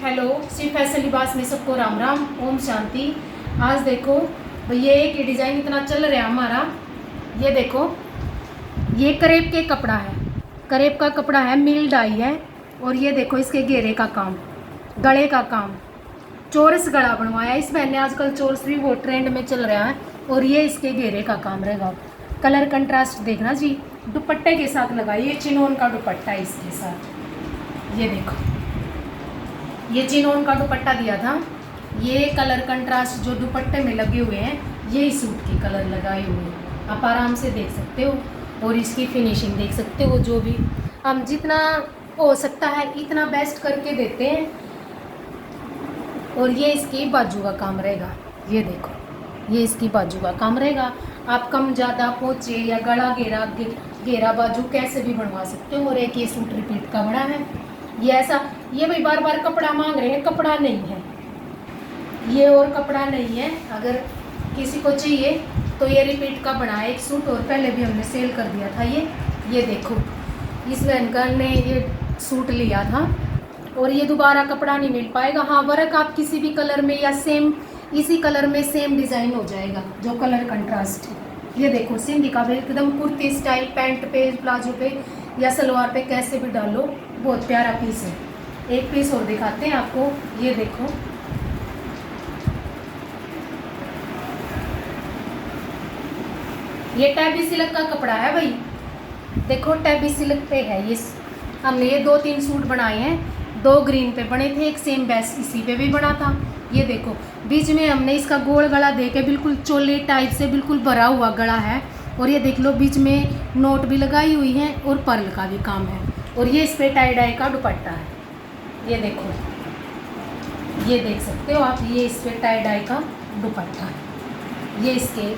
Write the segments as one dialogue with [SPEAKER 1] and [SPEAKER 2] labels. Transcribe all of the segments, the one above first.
[SPEAKER 1] Hello, Shri fashion लिबास में सबको राम राम, ओम शांति। आज देखो ये एक डिज़ाइन इतना चल रहा है हमारा। ये देखो, ये करेब के कपड़ा है, करेब का कपड़ा है, मिल डाई है। और ये देखो इसके घेरे का काम, गले का काम, चोरस गला बनवाया इस मैंने। आजकल चोरस भी वो ट्रेंड में चल रहा है। और ये इसके घेरे का काम रहेगा। कलर कंट्रास्ट देखना जी, दुपट्टे के साथ लगाइए, चिनोन का दुपट्टा इसके साथ। ये देखो, ये चिनोन का दुपट्टा दिया था। ये कलर कंट्रास्ट जो दुपट्टे में लगे हुए हैं, ये सूट की कलर लगाए हुए हैं, आप आराम से देख सकते हो। और इसकी फिनिशिंग देख सकते हो। जो भी हम जितना हो सकता है इतना बेस्ट करके देते हैं। और ये इसकी बाजू का काम रहेगा। ये देखो, ये इसकी बाजू का काम रहेगा। आप कम ज़्यादा पोंचे या गला घेरा घेरा बाजू कैसे भी बनवा सकते हो। और एक ये सूट रिपीट का बड़ा है। ये ऐसा, ये भाई बार बार कपड़ा मांग रहे हैं, कपड़ा नहीं है ये, और कपड़ा नहीं है। अगर किसी को चाहिए तो ये रिपीट का बना है एक सूट, और पहले भी हमने सेल कर दिया था। ये देखो, इस अंकल ने ये सूट लिया था और ये दोबारा कपड़ा नहीं मिल पाएगा। हाँ, वर्क आप किसी भी कलर में या सेम इसी कलर में सेम डिज़ाइन हो जाएगा जो कलर कंट्रास्ट है। ये देखो, सिंधी का भी एकदम कुर्ती स्टाइल, पैंट पे, प्लाजो पे या सलवार पे कैसे भी डालो, बहुत प्यारा पीस है। एक पीस और दिखाते हैं आपको। ये देखो, ये टैबी सिल्क का कपड़ा है भाई। देखो, टैबी सिल्क पे है ये। हमने ये 2-3 सूट बनाए हैं। 2 ग्रीन पे बने थे, एक सेम बेस इसी पे भी बना था। ये देखो, बीच में हमने इसका गोल गला दे के बिल्कुल चोले टाइप से बिल्कुल भरा हुआ गला है। और ये देख लो, बीच में नोट भी लगाई हुई है और पर्ल का भी काम है। और ये इस पे टाई डाई का दुपट्टा है। ये देखो, ये देख सकते हो आप, ये इस पे टाई डाई का दुपट्टा है। ये इसके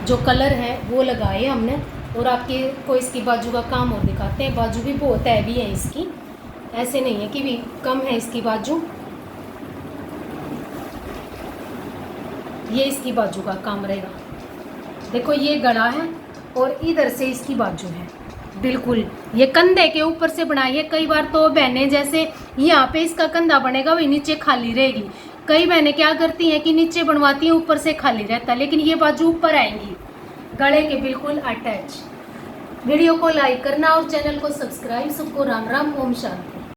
[SPEAKER 1] जो कलर है वो लगाए हमने। और आपके को इसकी बाजू का काम और दिखाते हैं। बाजू भी बहुत हैवी है इसकी, ऐसे नहीं है कि भी कम है इसकी बाजू। ये इसकी बाजू का काम रहेगा। देखो, ये गला है और इधर से इसकी बाजू है। बिल्कुल ये कंधे के ऊपर से बनाई है। कई बार तो बहनें जैसे यहाँ पे इसका कंधा बनेगा, वही नीचे खाली रहेगी। कई बहनें क्या करती हैं कि नीचे बनवाती हैं, ऊपर से खाली रहता है, लेकिन ये बाजू ऊपर आएंगी गले के बिल्कुल अटैच। वीडियो को लाइक करना और चैनल को सब्सक्राइब। सबको राम राम, ओम शांति।